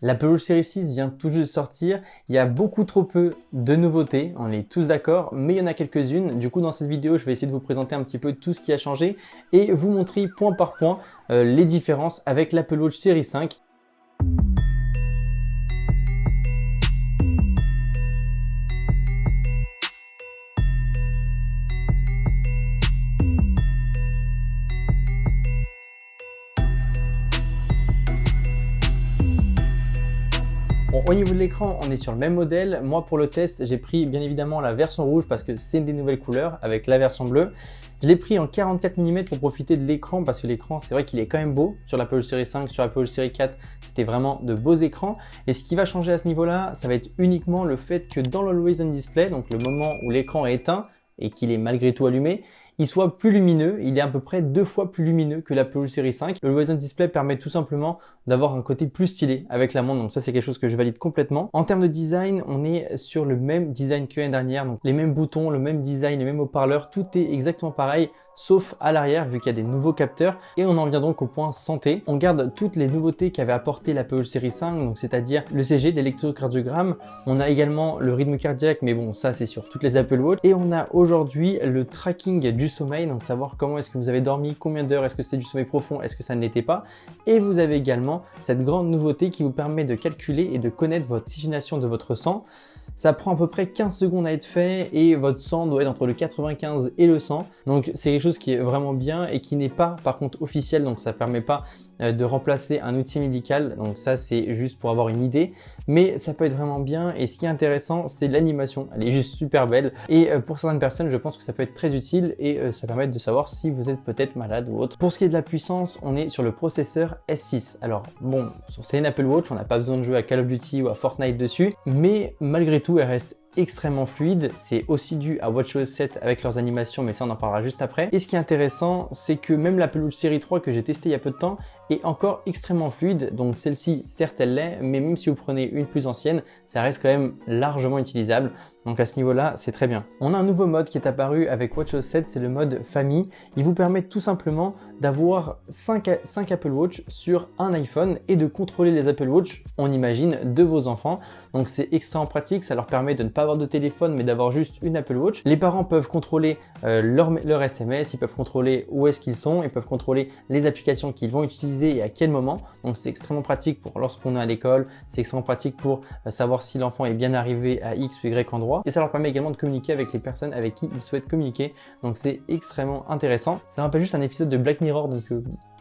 L'Apple Watch Series 6 vient tout juste de sortir, il y a beaucoup trop peu de nouveautés, on est tous d'accord, mais il y en a quelques-unes. Du coup dans cette vidéo je vais essayer de vous présenter un petit peu tout ce qui a changé et vous montrer point par point les différences avec l'Apple Watch Series 5. Bon, au niveau de l'écran, on est sur le même modèle. Moi, pour le test, j'ai pris bien évidemment la version rouge parce que c'est une des nouvelles couleurs avec la version bleue. Je l'ai pris en 44 mm pour profiter de l'écran parce que l'écran, c'est vrai qu'il est quand même beau. Sur l'Apple Watch Series 5, sur l'Apple Watch Series 4, c'était vraiment de beaux écrans. Et ce qui va changer à ce niveau-là, ça va être uniquement le fait que dans l'Always On Display, donc le moment où l'écran est éteint et qu'il est malgré tout allumé, il soit plus lumineux. Il est à peu près 2 fois plus lumineux que l'Apple Watch Series 5. Le Always On Display permet tout simplement d'avoir un côté plus stylé avec la montre. Donc ça, c'est quelque chose que je valide complètement. En termes de design, on est sur le même design que l'année dernière. Donc les mêmes boutons, le même design, les mêmes haut-parleurs, tout est exactement pareil, sauf à l'arrière vu qu'il y a des nouveaux capteurs. Et on en vient donc au point santé. On garde toutes les nouveautés qu'avait apporté l'Apple Watch Series 5, donc c'est-à-dire le CG, l'électrocardiogramme. On a également le rythme cardiaque, mais bon, ça c'est sur toutes les Apple Watch. Et on a aujourd'hui le tracking du sommeil, donc savoir comment est-ce que vous avez dormi, combien d'heures, est-ce que c'est du sommeil profond, est-ce que ça ne l'était pas. Et vous avez également cette grande nouveauté qui vous permet de calculer et de connaître votre oxygénation de votre sang. Ça prend à peu près 15 secondes à être fait et votre sang doit être entre le 95 et le 100. Donc c'est quelque chose qui est vraiment bien et qui n'est pas par contre officiel, donc ça permet pas de remplacer un outil médical. Donc ça c'est juste pour avoir une idée, mais ça peut être vraiment bien. Et ce qui est intéressant, c'est l'animation, elle est juste super belle et pour certaines personnes je pense que ça peut être très utile et ça permet de savoir si vous êtes peut-être malade ou autre. Pour ce qui est de la puissance, on est sur le processeur S6. Alors bon, c'est une Apple Watch, on n'a pas besoin de jouer à Call of Duty ou à Fortnite dessus, mais malgré tout elle reste extrêmement fluide. C'est aussi dû à WatchOS 7 avec leurs animations, mais ça on en parlera juste après. Et ce qui est intéressant, c'est que même l'Apple Watch Series 3 que j'ai testé il y a peu de temps est encore extrêmement fluide. Donc celle-ci, certes elle l'est, mais même si vous prenez une plus ancienne, ça reste quand même largement utilisable. Donc à ce niveau-là, c'est très bien. On a un nouveau mode qui est apparu avec WatchOS 7, c'est le mode famille. Il vous permet tout simplement d'avoir 5 Apple Watch sur un iPhone et de contrôler les Apple Watch, on imagine, de vos enfants. Donc c'est extrêmement pratique, ça leur permet de ne pas avoir de téléphone mais d'avoir juste une Apple Watch. Les parents peuvent contrôler leur SMS, ils peuvent contrôler où est-ce qu'ils sont, ils peuvent contrôler les applications qu'ils vont utiliser et à quel moment. Donc c'est extrêmement pratique pour lorsqu'on est à l'école, c'est extrêmement pratique pour savoir si l'enfant est bien arrivé à X ou Y endroit. Et ça leur permet également de communiquer avec les personnes avec qui ils souhaitent communiquer. Donc c'est extrêmement intéressant. Ça me rappelle juste un épisode de Black Mirror, donc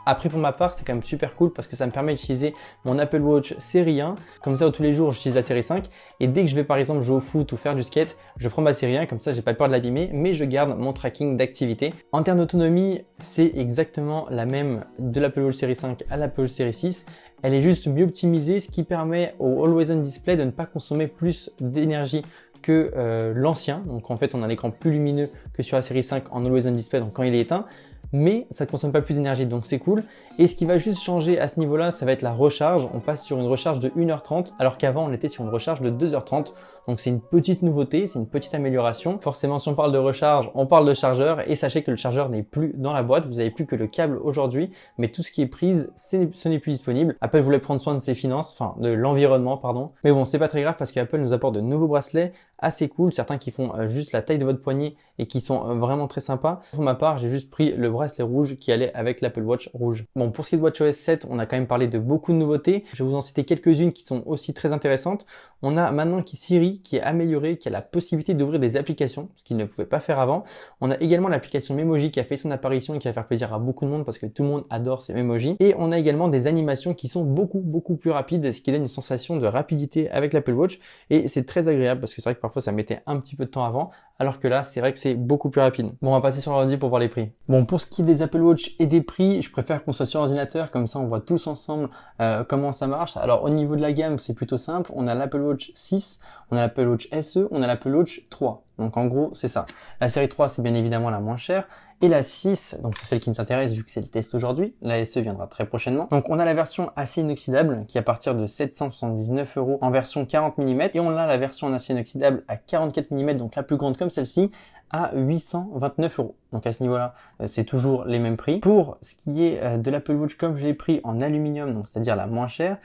après pour ma part c'est quand même super cool parce que ça me permet d'utiliser mon Apple Watch série 1, comme ça tous les jours j'utilise la série 5 et dès que je vais par exemple jouer au foot ou faire du skate, je prends ma série 1, comme ça j'ai pas peur de l'abîmer mais je garde mon tracking d'activité. En termes d'autonomie, c'est exactement la même de l'Apple Watch Series 5 à l'Apple Watch Series 6. Elle est juste mieux optimisée, ce qui permet au Always On Display de ne pas consommer plus d'énergie que l'ancien. Donc en fait on a un écran plus lumineux que sur la série 5 en Always On Display, donc quand il est éteint, mais ça ne consomme pas plus d'énergie, donc c'est cool. Et ce qui va juste changer à ce niveau-là, ça va être la recharge. On passe sur une recharge de 1h30, alors qu'avant on était sur une recharge de 2h30. Donc c'est une petite nouveauté, c'est une petite amélioration. Forcément, si on parle de recharge, on parle de chargeur, et sachez que le chargeur n'est plus dans la boîte, vous n'avez plus que le câble aujourd'hui, mais tout ce qui est prise, ce n'est plus disponible. Apple voulait prendre soin de ses finances, enfin de l'environnement, pardon. Mais bon, c'est pas très grave parce qu'Apple nous apporte de nouveaux bracelets assez cool, certains qui font juste la taille de votre poignet et qui sont vraiment très sympas. Pour ma part, j'ai juste pris le bracelet rouge qui allait avec l'Apple Watch rouge. Bon, pour ce qui est de WatchOS 7, on a quand même parlé de beaucoup de nouveautés. Je vais vous en citer quelques-unes qui sont aussi très intéressantes. On a maintenant Siri qui est amélioré, qui a la possibilité d'ouvrir des applications, ce qu'il ne pouvait pas faire avant. On a également l'application Memoji qui a fait son apparition et qui va faire plaisir à beaucoup de monde parce que tout le monde adore ces Memoji. Et on a également des animations qui sont beaucoup plus rapides, ce qui donne une sensation de rapidité avec l'Apple Watch. Et c'est très agréable parce que c'est vrai que parfois ça mettait un petit peu de temps avant, alors que là c'est vrai que c'est beaucoup plus rapide. Bon, on va passer sur l'ordi pour voir les prix. Bon, pour ce qui est des Apple Watch et des prix, je préfère qu'on soit sur ordinateur, comme ça on voit tous ensemble comment ça marche. Alors au niveau de la gamme, c'est plutôt simple. On a l'Apple Watch 6, on a l'Apple Watch SE, on a l'Apple Watch 3. Donc en gros, c'est ça. La série 3, c'est bien évidemment la moins chère. Et la 6, donc c'est celle qui nous intéresse vu que c'est le test aujourd'hui. La SE viendra très prochainement. Donc on a la version acier inoxydable qui est à partir de 779 € en version 40 mm. Et on a la version en acier inoxydable à 44 mm, donc la plus grande comme celle-ci, à 829 €. Donc à ce niveau-là, c'est toujours les mêmes prix. Pour ce qui est de l'Apple Watch, comme je l'ai pris en aluminium, donc c'est-à-dire la moins chère,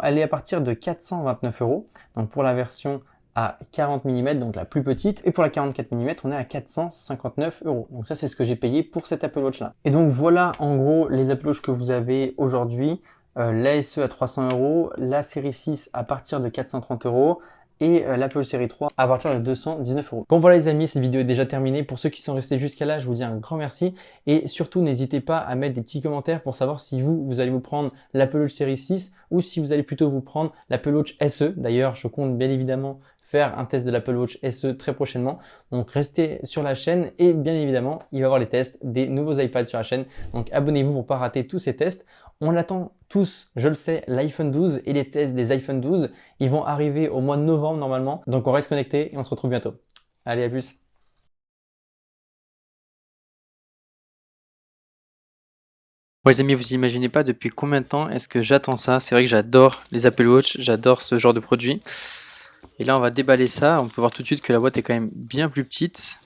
elle est à partir de 429 €. Donc pour la version à 40 mm, donc la plus petite, et pour la 44 mm, on est à 459 €. Donc ça, c'est ce que j'ai payé pour cette Apple Watch là. Et donc voilà en gros les Apple Watch que vous avez aujourd'hui. La SE à 300 €, la série 6 à partir de 430 € et l'Apple série 3 à partir de 219 €. Bon voilà les amis, cette vidéo est déjà terminée. Pour ceux qui sont restés jusqu'à là, je vous dis un grand merci. Et surtout, n'hésitez pas à mettre des petits commentaires pour savoir si vous allez vous prendre l'Apple Watch série 6 ou si vous allez plutôt vous prendre l'Apple Watch SE. D'ailleurs, je compte bien évidemment faire un test de l'Apple Watch SE très prochainement. Donc restez sur la chaîne et bien évidemment, il va y avoir les tests des nouveaux iPads sur la chaîne. Donc abonnez-vous pour pas rater tous ces tests. On attend tous, je le sais, l'iPhone 12 et les tests des iPhone 12. Ils vont arriver au mois de novembre normalement. Donc on reste connecté et on se retrouve bientôt. Allez, à plus. Bon les amis, vous imaginez pas depuis combien de temps est-ce que j'attends ça. C'est vrai que j'adore les Apple Watch, j'adore ce genre de produit. Et là on va déballer ça, on peut voir tout de suite que la boîte est quand même bien plus petite.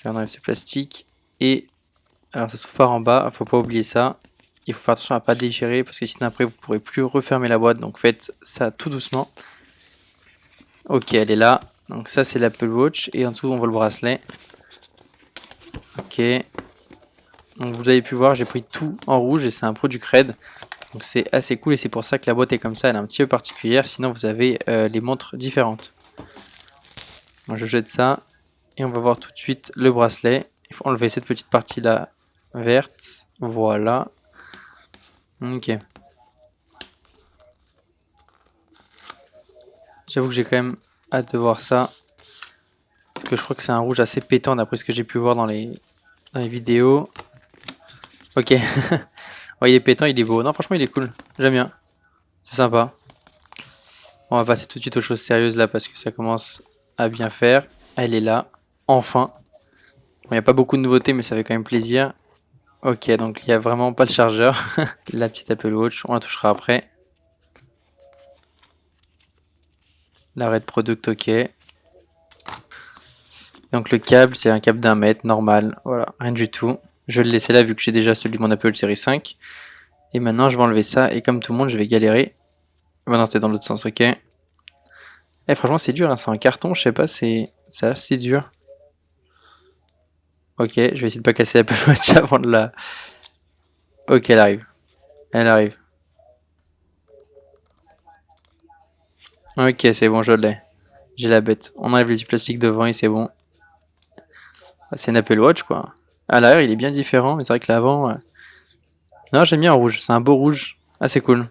On enlève ce plastique. Et alors ça s'ouvre par en bas, faut pas oublier ça. Il faut faire attention à pas déchirer parce que sinon après vous pourrez plus refermer la boîte. Donc faites ça tout doucement. Ok, elle est là. Donc ça c'est l'Apple Watch et en dessous on voit le bracelet. Ok. Donc vous avez pu voir, j'ai pris tout en rouge et c'est un produit Cred. Donc c'est assez cool et c'est pour ça que la boîte est comme ça, elle est un petit peu particulière. Sinon vous avez les montres différentes. Donc je jette ça et on va voir tout de suite le bracelet. Il faut enlever cette petite partie là verte. Voilà. Ok. J'avoue que j'ai quand même hâte de voir ça. Parce que je crois que c'est un rouge assez pétant d'après ce que j'ai pu voir dans les vidéos. Ok. Ouais, il est pétant, il est beau. Non, franchement, il est cool. J'aime bien. C'est sympa. On va passer tout de suite aux choses sérieuses là parce que ça commence à bien faire. Elle est là. Enfin. Bon, il n'y a pas beaucoup de nouveautés, mais ça fait quand même plaisir. Ok, donc il n'y a vraiment pas le chargeur. La petite Apple Watch, on la touchera après. L'arrêt de product, ok. Donc le câble, c'est un câble d'1 mètre, normal. Voilà, rien du tout. Je vais le laisser là vu que j'ai déjà celui de mon Apple série 5. Et maintenant, je vais enlever ça. Et comme tout le monde, je vais galérer. Maintenant, c'était dans l'autre sens, ok. Eh, franchement, c'est dur, hein, c'est un carton, je sais pas, c'est assez dur. Ok, je vais essayer de pas casser l'Apple Watch avant de la... Ok, elle arrive. Elle arrive. Ok, c'est bon, je l'ai. J'ai la bête. On enlève les petits plastiques devant et c'est bon. Ah, c'est une Apple Watch, quoi. À l'arrière, il est bien différent, mais c'est vrai que l'avant... Non, j'aime bien en rouge. C'est un beau rouge. Assez cool.